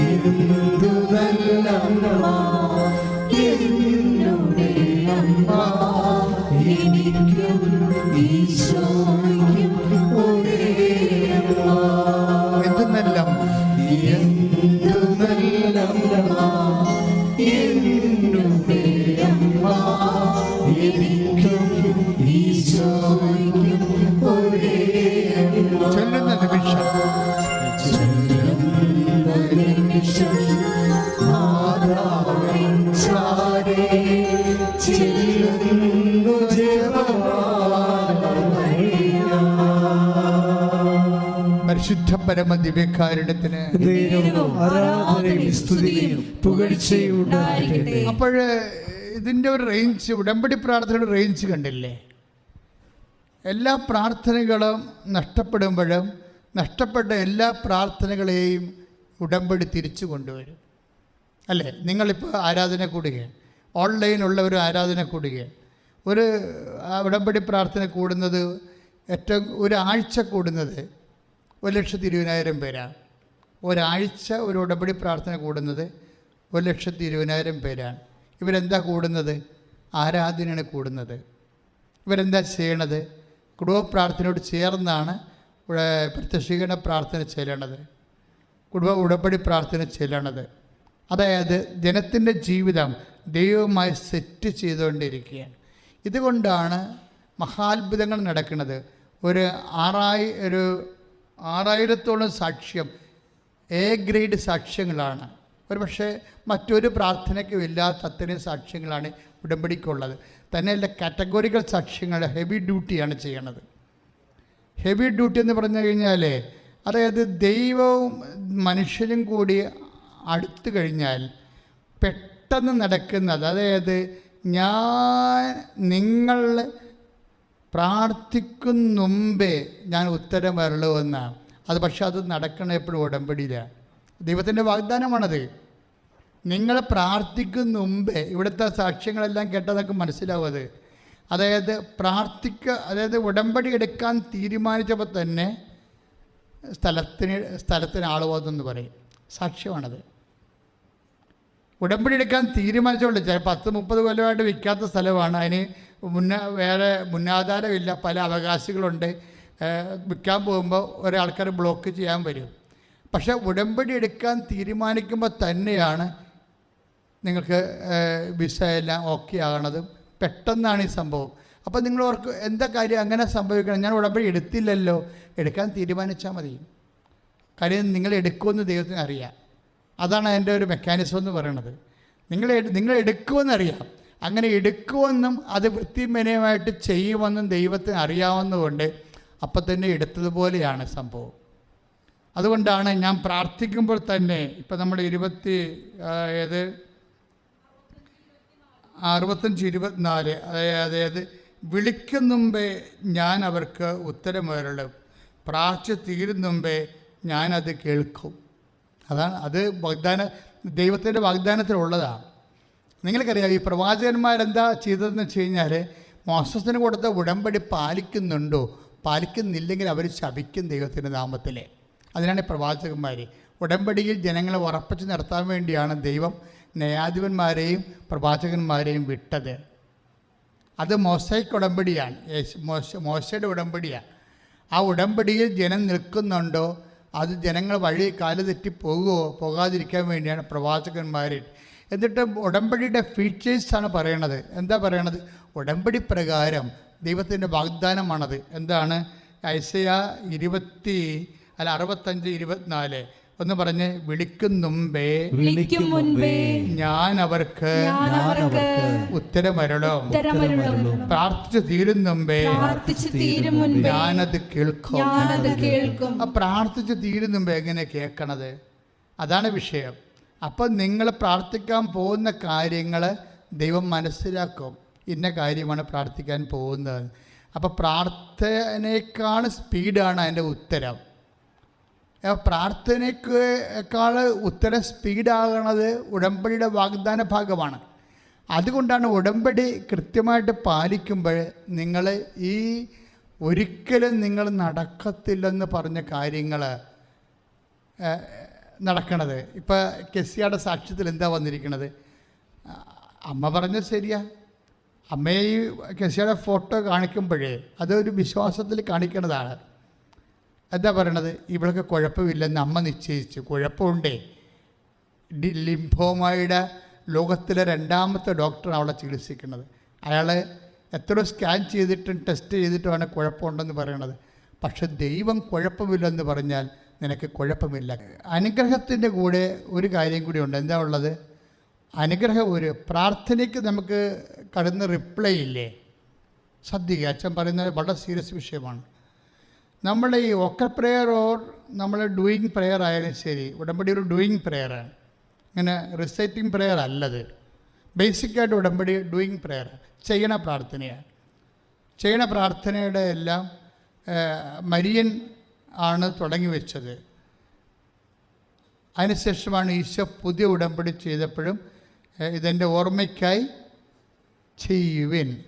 എന്തു നല്ലമ്മ, എന്നുടെ അമ്മ, എനിക്കും ഈശോയ്ക്കും ഒരേ അമ്മ. എന്തു നല്ലമ്മ, എന്തു നല്ലമ്മ, എന്നുടെ അമ്മ, എനിക്കും ഈശോയ്ക്കും ഒരേ അമ്മ. ചൊല്ലുന്ന നിമിഷം ചൊല്ലുന്ന നിമിഷം മാതാവിൻ ചാരേ ചെല്ലുന്നു ജപമാല മറിയ. പരിശുദ്ധ പരമ ദിവ്യകാരുണ്യത്തിന് ദൈവവും ആരാധനയും സ്തുതിയും പുകഴ്ചയും ഉണ്ടായിരിക്കട്ടെ. അപ്പോൾ ഇതിൻ്റെ ഒരു റേഞ്ച്, ഉടമ്പടി പ്രാർത്ഥനയുടെ റേഞ്ച് കണ്ടില്ലേ? എല്ലാ പ്രാർത്ഥനകളും നഷ്ടപ്പെടുമ്പോഴും നഷ്ടപ്പെട്ട എല്ലാ പ്രാർത്ഥനകളെയും ഉടമ്പടി തിരിച്ചു കൊണ്ടുവരും. അല്ലേ? നിങ്ങളിപ്പോൾ ആരാധന കൂടുകയാണ്, ഓൺലൈനുള്ള ഒരു ആരാധന കൂടുകയാണ്. ഒരു ഉടമ്പടി പ്രാർത്ഥന കൂടുന്നത് ഏറ്റവും ഒരാഴ്ച കൂടുന്നത് 1,20,000 പേരാണ്. ഒരാഴ്ച ഒരു ഉടമ്പടി പ്രാർത്ഥന കൂടുന്നത് 1,20,000 പേരാണ്. ഇവരെന്താ കൂടുന്നത്? ആരാധനയാണ് കൂടുന്നത്. ഇവരെന്താ ചെയ്യണത്? കുടുംബ പ്രാർത്ഥനയോട് ചേർന്നാണ് പ്രത്യക്ഷീകരണ പ്രാർത്ഥന ചെല്ലണത്, കുടുംബ ഉടമ്പടി പ്രാർത്ഥന ചെല്ലണത്. അതായത് ജനത്തിൻ്റെ ജീവിതം ദൈവവുമായി സെറ്റ് ചെയ്തുകൊണ്ടിരിക്കുകയാണ്. ഇതുകൊണ്ടാണ് മഹാത്ഭുതങ്ങൾ നടക്കുന്നത്. ഒരു 6,000-ഓളം സാക്ഷ്യം എ ഗ്രേഡ് സാക്ഷ്യങ്ങളാണ്. ഒരു പക്ഷേ മറ്റൊരു പ്രാർത്ഥനയ്ക്കും ഇല്ലാത്ത അത്രയും സാക്ഷ്യങ്ങളാണ് ഉടമ്പടിക്കുള്ളത്. തന്നെയല്ല, കാറ്റഗോറിക്കൽ സാക്ഷ്യങ്ങൾ ഹെവി ഡ്യൂട്ടിയാണ് ചെയ്യണത്. ഹെവി ഡ്യൂട്ടി എന്ന് പറഞ്ഞു കഴിഞ്ഞാൽ, അതായത് ദൈവവും മനുഷ്യനും കൂടി അടുത്തു കഴിഞ്ഞാൽ പെട്ടെന്ന് നടക്കുന്നത്, അതായത് നിങ്ങൾ പ്രാർത്ഥിക്കും മുമ്പേ ഞാൻ ഉത്തരം വരളുമെന്നാണ്. അത് പക്ഷെ അത് നടക്കണ എപ്പോഴും ഉടമ്പടിയിലാണ്. ദൈവത്തിൻ്റെ വാഗ്ദാനമാണത്. നിങ്ങൾ പ്രാർത്ഥിക്കും മുമ്പേ, ഇവിടുത്തെ സാക്ഷ്യങ്ങളെല്ലാം കേട്ടാൽ നമുക്ക് മനസ്സിലാവും അത്. അതായത് അതായത് ഉടമ്പടി എടുക്കാൻ തീരുമാനിച്ചപ്പോൾ തന്നെ സ്ഥലത്തിന് ആൾ വന്നെന്ന് പറയും. സാക്ഷ്യമാണത്. ഉടമ്പടി എടുക്കാൻ തീരുമാനിച്ചോളൂ. 10-30 കൊല്ലമായിട്ട് വിൽക്കാത്ത സ്ഥലമാണ്. അതിന് വേറെ മുന്നാധാരമില്ല, പല അവകാശികളുണ്ട്. വിൽക്കാൻ പോകുമ്പോൾ ഒരാൾക്കാർ ബ്ലോക്ക് ചെയ്യാൻ വരും. പക്ഷേ ഉടമ്പടി എടുക്കാൻ തീരുമാനിക്കുമ്പോൾ തന്നെയാണ് നിങ്ങൾക്ക് വിസ എല്ലാം ഓക്കെ ആകണതും. പെട്ടെന്നാണ് ഈ സംഭവം. അപ്പോൾ നിങ്ങൾ ഓർക്ക് എന്താ കാര്യം അങ്ങനെ സംഭവിക്കണം? ഞാൻ ഉടമ്പടി എടുത്തില്ലല്ലോ. എടുക്കാൻ തീരുമാനിച്ചാൽ മതി. കാര്യം നിങ്ങൾ എടുക്കുമെന്ന് ദൈവത്തിന് അറിയാം. അതാണ് അതിൻ്റെ ഒരു മെക്കാനിസം എന്ന് പറയുന്നത്. നിങ്ങൾ എടുക്കുമെന്നറിയാം. അങ്ങനെ എടുക്കുമെന്നും അത് വൃത്തിമേനയുമായിട്ട് ചെയ്യുമെന്നും ദൈവത്തിന് അറിയാവുന്നതുകൊണ്ട് അപ്പം തന്നെ എടുത്തതുപോലെയാണ് സംഭവം. അതുകൊണ്ടാണ് ഞാൻ പ്രാർത്ഥിക്കുമ്പോൾ തന്നെ, ഇപ്പം നമ്മൾ 65-24, അതായത് വിളിക്കും മുമ്പേ ഞാൻ അവർക്ക് ഉത്തരം വരളും, പ്രാർത്ഥിച്ച് തീരും മുമ്പേ ഞാനത് കേൾക്കും. അതാണ് അത് ദൈവത്തിൻ്റെ വാഗ്ദാനത്തിലുള്ളതാണ്. നിങ്ങൾക്കറിയാം ഈ പ്രവാചകന്മാരെന്താ ചെയ്തതെന്ന് വെച്ച് കഴിഞ്ഞാൽ മോശത്തിന് കൊടുത്ത ഉടമ്പടി പാലിക്കുന്നുണ്ടോ, പാലിക്കുന്നില്ലെങ്കിൽ അവർ ശപിക്കും ദൈവത്തിൻ്റെ നാമത്തിൽ. അതിനാണ് പ്രവാചകന്മാർ. ഉടമ്പടിയിൽ ജനങ്ങളെ ഉറപ്പിച്ച് നിർത്താൻ വേണ്ടിയാണ് ദൈവം ന്യായാധിപന്മാരെയും പ്രവാചകന്മാരെയും വിട്ടത്. അത് മോശയ്ക്ക് ഉടമ്പടിയാണ്, മോശയുടെ ഉടമ്പടിയാണ്. ആ ഉടമ്പടിയിൽ ജനം നിൽക്കുന്നുണ്ടോ, അത് ജനങ്ങൾ വഴി കാല് തെറ്റി പോകുമോ, പോകാതിരിക്കാൻ വേണ്ടിയാണ് പ്രവാചകന്മാർ. എന്നിട്ട് ഉടമ്പടിയുടെ ഫീച്ചേഴ്സാണ് പറയണത്. എന്താ പറയണത്? ഉടമ്പടി പ്രകാരം ദൈവത്തിൻ്റെ വാഗ്ദാനമാണത്. എന്താണ്? ഐസയ 65:24 ഒന്ന് പറഞ്ഞ്, വിളിക്കും മുമ്പേ ഞാൻ അവർക്ക് ഉത്തരമരുളും, പ്രാർത്ഥിച്ചു തീരും മുമ്പേ ഞാനത് കേൾക്കും. ആ പ്രാർത്ഥിച്ചു തീരും മുമ്പേ എങ്ങനെ കേൾക്കണത്? അതാണ് വിഷയം. അപ്പം നിങ്ങൾ പ്രാർത്ഥിക്കാൻ പോകുന്ന കാര്യങ്ങൾ ദൈവം മനസ്സിലാക്കും. ഇന്ന കാര്യമാണ് പ്രാർത്ഥിക്കാൻ പോകുന്നത്. അപ്പോൾ പ്രാർത്ഥനയേക്കാൾ സ്പീഡാണ് അതിൻ്റെ ഉത്തരം. പ്രാർത്ഥനയേക്കാൾ ഉത്തരം സ്പീഡാകണത് ഉടമ്പടിയുടെ വാഗ്ദാന ഭാഗമാണ്. അതുകൊണ്ടാണ് ഉടമ്പടി കൃത്യമായിട്ട് പാലിക്കുമ്പോൾ നിങ്ങൾ ഈ ഒരിക്കലും നിങ്ങൾ നടക്കത്തില്ലെന്ന് പറഞ്ഞ കാര്യങ്ങൾ നടക്കണത്. ഇപ്പോൾ കെസിയുടെ സാക്ഷ്യത്തിൽ എന്താ വന്നിരിക്കുന്നത്? അമ്മ പറഞ്ഞത് ശരിയാ. അമ്മയെ ഈ കെസിയുടെ ഫോട്ടോ കാണിക്കുമ്പോഴേ അതൊരു വിശ്വാസത്തിൽ കാണിക്കുന്നതാണ്. എന്താ പറയണത്? ഇവൾക്ക് കുഴപ്പമില്ലെന്ന് അമ്മ നിശ്ചയിച്ചു. കുഴപ്പമുണ്ടേ. ലിംഫോമയുടെ ലോകത്തിലെ 2ാമത്തെ ഡോക്ടറാണ് അവളെ ചികിത്സിക്കുന്നത്. അയാൾ എത്ര സ്കാൻ ചെയ്തിട്ടും ടെസ്റ്റ് ചെയ്തിട്ടുമാണ് കുഴപ്പമുണ്ടെന്ന് പറയണത്. പക്ഷെ ദൈവം കുഴപ്പമില്ലെന്ന് പറഞ്ഞാൽ നിനക്ക് കുഴപ്പമില്ല. അനുഗ്രഹത്തിൻ്റെ കൂടെ ഒരു കാര്യം കൂടി ഉണ്ട്. എന്താ ഉള്ളത്? അനുഗ്രഹം ഒരു പ്രാർത്ഥനയ്ക്ക് നമുക്ക് കടന്ന് റിപ്ലൈ ഇല്ലേ? ശ്രദ്ധിക്കുക, അച്ഛൻ പറയുന്നത് വളരെ സീരിയസ് വിഷയമാണ്. നമ്മൾ ഈ വോക്കൽ പ്രെയർ ഓർ നമ്മൾ ഡൂയിങ് പ്രെയർ ആയാലും ശരി, ഉടമ്പടി ഒരു ഡൂയിങ് പ്രെയറാണ്, ഇങ്ങനെ റിസൈറ്റിംഗ് പ്രെയർ അല്ലത്. ബേസിക്കായിട്ട് ഉടമ്പടി ഡൂയിങ് പ്രെയർ, ചെയ്യണ പ്രാർത്ഥനയാണ്. ചെയ്യണ പ്രാർത്ഥനയുടെ എല്ലാം മരിയൻ ആണ് തുടങ്ങി വെച്ചത്. അതിനുശേഷമാണ് ഈശോ പുതിയ ഉടമ്പടി ചെയ്തപ്പോഴും ഇതെൻ്റെ ഓർമ്മയ്ക്കായി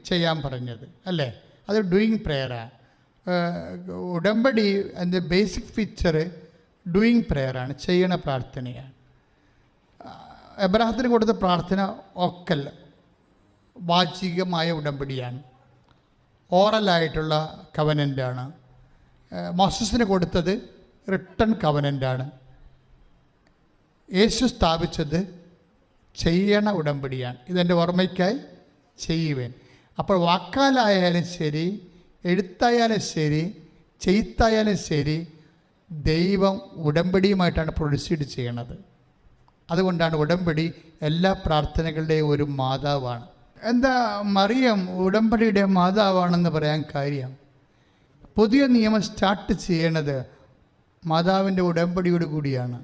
ചെയ്യാൻ പറഞ്ഞത് അല്ലേ? അത് ഡൂയിങ് പ്രെയറാണ്. ഉടമ്പടി അതിൻ്റെ ബേസിക് ഫീച്ചർ ഡൂയിങ് പ്രെയറാണ്, ചെയ്യണ പ്രാർത്ഥനയാണ്. എബ്രാഹത്തിന് കൊടുത്ത പ്രാർത്ഥന ഓക്കൽ വാചികമായ ഉടമ്പടിയാണ്, ഓറലായിട്ടുള്ള കവനൻ്റാണ്. മോസസിന് കൊടുത്തത് റിട്ടൺ കവനൻ്റാണ്. യേശു സ്ഥാപിച്ചത് ചെയ്യണ ഉടമ്പടിയാണ്. ഇതെൻ്റെ ഓർമ്മയ്ക്കായി ചെയ്യുവേൻ. അപ്പോൾ വാക്കാലായാലും ശരി, എഴുത്തായാലും ശരി, ചെയ്ത്തായാലും ശരി, ദൈവം ഉടമ്പടിയുമായിട്ടാണ് പ്രൊസീഡ് ചെയ്യണത്. അതുകൊണ്ടാണ് ഉടമ്പടി എല്ലാ പ്രാർത്ഥനകളുടെയും ഒരു മാതാവാണ്. എന്താ മറിയം ഉടമ്പടിയുടെ മാതാവാണെന്ന് പറയാൻ കാര്യം? പുതിയ നിയമം സ്റ്റാർട്ട് ചെയ്യണത് മാതാവിൻ്റെ ഉടമ്പടിയോട് കൂടിയാണ്.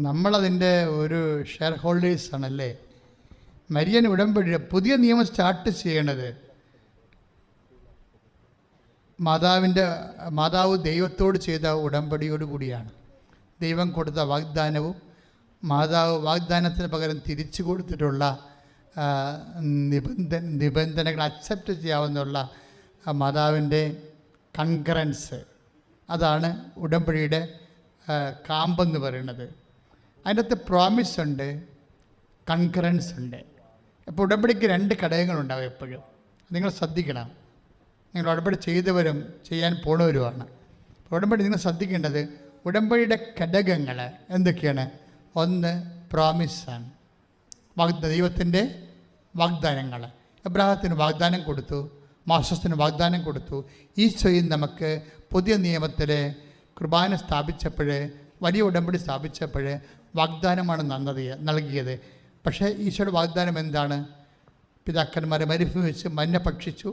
നമ്മളതിൻ്റെ ഒരു ഷെയർ ഹോൾഡേഴ്സാണല്ലേ. മരിയൻ ഉടമ്പടി പുതിയ നിയമം സ്റ്റാർട്ട് ചെയ്യണത് മാതാവ് ദൈവത്തോട് ചെയ്ത ഉടമ്പടിയോട് കൂടിയാണ്. ദൈവം കൊടുത്ത വാഗ്ദാനവും മാതാവ് വാഗ്ദാനത്തിന് പകരം തിരിച്ചു കൊടുത്തിട്ടുള്ള നിബന്ധനകൾ അക്സെപ്റ്റ് ചെയ്യാവുന്നുള്ള മാതാവിൻ്റെ കൺകറൻസ്, അതാണ് ഉടമ്പടിയുടെ കാമ്പെന്ന് പറയുന്നത്. അതിൻ്റെ അകത്ത് പ്രോമിസ് ഉണ്ട്, കൺകറൻസ് ഉണ്ട്. അപ്പോൾ ഉടമ്പടിക്ക് 2 ഘടകങ്ങളുണ്ടാവും എപ്പോഴും. നിങ്ങൾ ശ്രദ്ധിക്കണം. നിങ്ങൾ ഉടമ്പടി ചെയ്തവരും ചെയ്യാൻ പോണവരുമാണ്. ഉടമ്പടി നിങ്ങൾ ശ്രദ്ധിക്കേണ്ടത് ഉടമ്പടിയുടെ ഘടകങ്ങൾ എന്തൊക്കെയാണ്? ഒന്ന് പ്രോമിസാണ്, ദൈവത്തിൻ്റെ വാഗ്ദാനങ്ങൾ. എബ്രാഹത്തിന് വാഗ്ദാനം കൊടുത്തു, മോസസിന് വാഗ്ദാനം കൊടുത്തു. ഈശോയും നമുക്ക് പുതിയ നിയമത്തിലെ കുർബാന സ്ഥാപിച്ചപ്പോൾ, വലിയ ഉടമ്പടി സ്ഥാപിച്ചപ്പോൾ വാഗ്ദാനമാണ് നൽകിയത്. പക്ഷേ ഈശോയുടെ വാഗ്ദാനം എന്താണ്? പിതാക്കന്മാരെ മരുഭൂമിച്ച് മഞ്ഞ ഭക്ഷിച്ചു,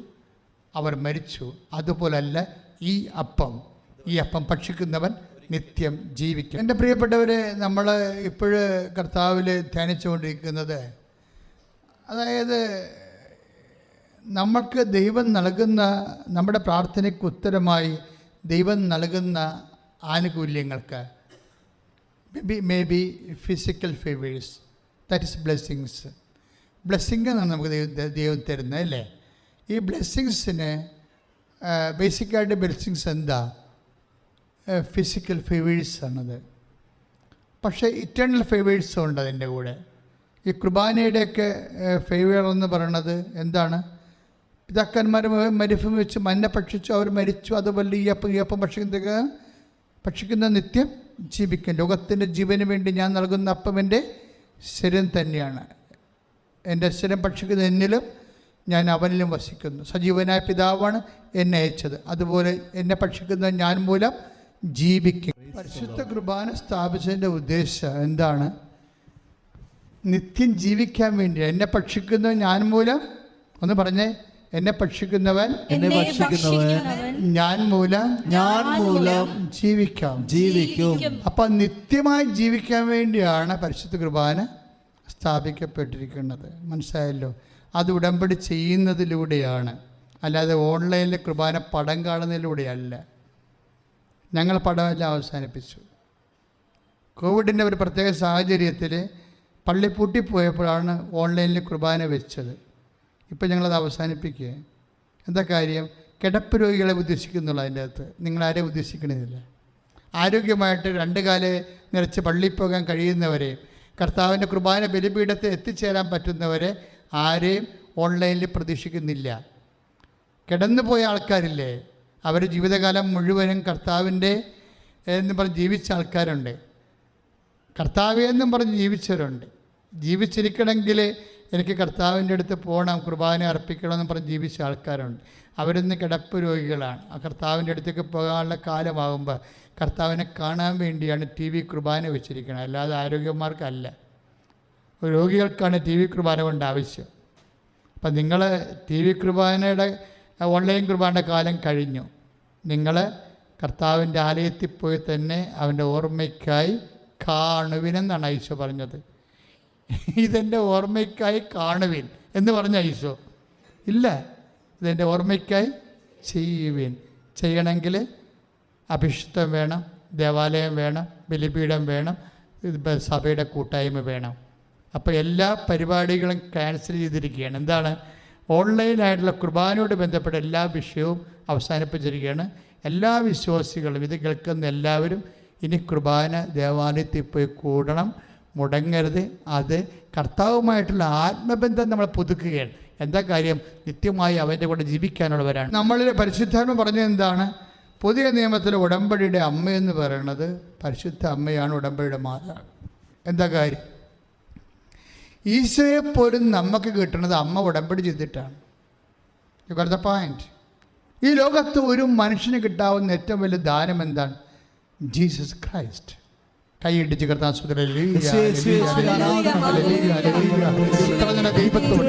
അവർ മരിച്ചു. അതുപോലല്ല ഈ അപ്പം ഭക്ഷിക്കുന്നവൻ നിത്യം ജീവിക്കും. എൻ്റെ പ്രിയപ്പെട്ടവരെ, നമ്മൾ ഇപ്പോഴ് കർത്താവിൽ ധ്യാനിച്ചുകൊണ്ടിരിക്കുന്നത്, അതായത് നമ്മൾക്ക് ദൈവം നൽകുന്ന, നമ്മുടെ പ്രാർത്ഥനയ്ക്ക് ഉത്തരമായി ദൈവം നൽകുന്ന ആനുകൂല്യങ്ങൾക്ക്. May be physical favours, that is blessings. Blessing എന്നാണ് നമുക്ക് ദൈവം തരുന്നത് അല്ലേ? ഈ ബ്ലെസ്സിങ്സിന് ബേസിക്കായിട്ട് ബ്ലെസ്സിങ്സ് എന്താ? ഫിസിക്കൽ ഫേവേഴ്സാണത്. പക്ഷേ ഇറ്റേണൽ ഫേവേഴ്സും ഉണ്ട് അതിൻ്റെ കൂടെ. ഈ കുർബാനയുടെയൊക്കെ ഫേവർ എന്ന് പറയണത് എന്താണ്? പിതാക്കന്മാർ മരുഭൂമി വെച്ച് മന്ന ഭക്ഷിച്ചു, അവർ മരിച്ചു. അതുപോലെ ഈ അപ്പം ഭക്ഷിക്കുന്ന നിത്യം ജീവിക്കും. ലോകത്തിൻ്റെ ജീവന് വേണ്ടി ഞാൻ നൽകുന്ന അപ്പം എൻ്റെ ശരീരം തന്നെയാണ്. എൻ്റെ ശരീരം ഭക്ഷിക്കുന്ന എന്നിലും ഞാൻ അവനിലും വസിക്കുന്നു. സജീവനായ പിതാവാണ് എന്നെ അയച്ചത്. അതുപോലെ എന്നെ ഭക്ഷിക്കുന്ന ഞാൻ മൂലം ജീവിക്കും. പരിശുദ്ധ കുർബാന സ്ഥാപിച്ചതിൻ്റെ ഉദ്ദേശം എന്താണ്? നിത്യം ജീവിക്കാൻ വേണ്ടി. എന്നെ ഭക്ഷിക്കുന്ന ഞാൻ മൂലം, ഒന്ന് പറഞ്ഞേ, എന്നെ ഭക്ഷിക്കുന്നവൻ ഞാൻ മൂലം ജീവിക്കും. അപ്പം നിത്യമായി ജീവിക്കാൻ വേണ്ടിയാണ് പരിശുദ്ധ കുർബാന സ്ഥാപിക്കപ്പെട്ടിരിക്കുന്നത്. മനസ്സിലായല്ലോ? അത് ഉടമ്പടി ചെയ്യുന്നതിലൂടെയാണ്, അല്ലാതെ ഓൺലൈനിൽ കുർബാന പടം കാണുന്നതിലൂടെയല്ല. ഞങ്ങൾ പടമെല്ലാം അവസാനിപ്പിച്ചു. കോവിഡിൻ്റെ ഒരു പ്രത്യേക സാഹചര്യത്തിൽ പള്ളി പൂട്ടിപ്പോയപ്പോഴാണ് ഓൺലൈനിൽ കുർബാന വെച്ചത്. ഇപ്പം ഞങ്ങളത് അവസാനിപ്പിക്കുക. എന്താ കാര്യം? കിടപ്പ് രോഗികളെ ഉദ്ദേശിക്കുന്നുള്ളൂ. അതിൻ്റെ അകത്ത് നിങ്ങളാരെയും ഉദ്ദേശിക്കണമെന്നില്ല. ആരോഗ്യമായിട്ട് 2 കാല് നിറച്ച് പള്ളിയിൽ പോകാൻ കഴിയുന്നവരെ, കർത്താവിൻ്റെ കുർബാന ബലിപീഠത്തിൽ എത്തിച്ചേരാൻ പറ്റുന്നവരെ ആരെയും ഓൺലൈനിൽ പ്രതീക്ഷിക്കുന്നില്ല. കിടന്നുപോയ ആൾക്കാരില്ലേ, അവർ ജീവിതകാലം മുഴുവനും കർത്താവിൻ്റെ എന്ന് പറഞ്ഞ് ജീവിച്ച ആൾക്കാരുണ്ട്. കർത്താവേ എന്നും പറഞ്ഞ് ജീവിച്ചവരുണ്ട്. ജീവിച്ചിരിക്കണമെങ്കിൽ എനിക്ക് കർത്താവിൻ്റെ അടുത്ത് പോകണം, കുർബാന അർപ്പിക്കണമെന്ന് പറഞ്ഞ് ജീവിച്ച ആൾക്കാരുണ്ട്. അവരിന്ന് കിടപ്പ് രോഗികളാണ്. ആ കർത്താവിൻ്റെ അടുത്തേക്ക് പോകാനുള്ള കാലമാകുമ്പോൾ കർത്താവിനെ കാണാൻ വേണ്ടിയാണ് TV കുർബാന വെച്ചിരിക്കുന്നത്, അല്ലാതെ ആരോഗ്യന്മാർക്കല്ല. രോഗികൾക്കാണ് TV കുർബാന കൊണ്ട് ആവശ്യം. അപ്പം നിങ്ങൾ TV കുർബാനയുടെ ഓൺലൈൻ കുർബാനയുടെ കാലം കഴിഞ്ഞു. നിങ്ങൾ കർത്താവിൻ്റെ ആലയത്തിൽ പോയി തന്നെ അവൻ്റെ ഓർമ്മയ്ക്കായി കാണുവിനെന്നാണ് ഈശോ പറഞ്ഞത്. ഇതെൻ്റെ ഓർമ്മയ്ക്കായി കാണുവിൻ എന്ന് പറഞ്ഞ ഈശോ ഇല്ല. ഇതെൻ്റെ ഓർമ്മയ്ക്കായി ചെയ്യുവിൻ. ചെയ്യണമെങ്കിൽ അഭിഷിക്തം വേണം, ദേവാലയം വേണം, ബലിപീഠം വേണം, സഭയുടെ കൂട്ടായ്മ വേണം. അപ്പോൾ എല്ലാ പരിപാടികളും ക്യാൻസൽ ചെയ്തിരിക്കുകയാണ്. എന്താണ്? ഓൺലൈനായിട്ടുള്ള കുർബാനയോട് ബന്ധപ്പെട്ട എല്ലാ വിഷയവും അവസാനിപ്പിച്ചിരിക്കുകയാണ്. എല്ലാ വിശ്വാസികളും, ഇത് കേൾക്കുന്ന എല്ലാവരും ഇനി കുർബാന ദേവാലയത്തിൽ പോയി കൂടണം, മുടങ്ങരുത്. അത് കർത്താവുമായിട്ടുള്ള ആത്മബന്ധം നമ്മൾ പുതുക്കുകയാണ്. എന്താ കാര്യം? നിത്യമായി അവൻ്റെ കൂടെ ജീവിക്കാനുള്ളവരാണ്. നമ്മളിൽ പരിശുദ്ധാത്മ പറഞ്ഞത് എന്താണ്? പുതിയ നിയമത്തിലെ ഉടമ്പടിയുടെ അമ്മയെന്ന് പറയുന്നത് പരിശുദ്ധ അമ്മയാണ്, ഉടമ്പടിയുടെ മാതാവ്. എന്താ കാര്യം? ഈശോയെപ്പോലും നമുക്ക് കിട്ടുന്നത് അമ്മ ഉടമ്പടി ചെയ്തിട്ടാണ്. You got the point. ഈ ലോകത്ത് ഒരു മനുഷ്യന് കിട്ടാവുന്ന ഏറ്റവും വലിയ ദാനം എന്താണ്? Jesus Christ. കൈയിടിച്ച് കർത്താൻ ദൈവത്തോട്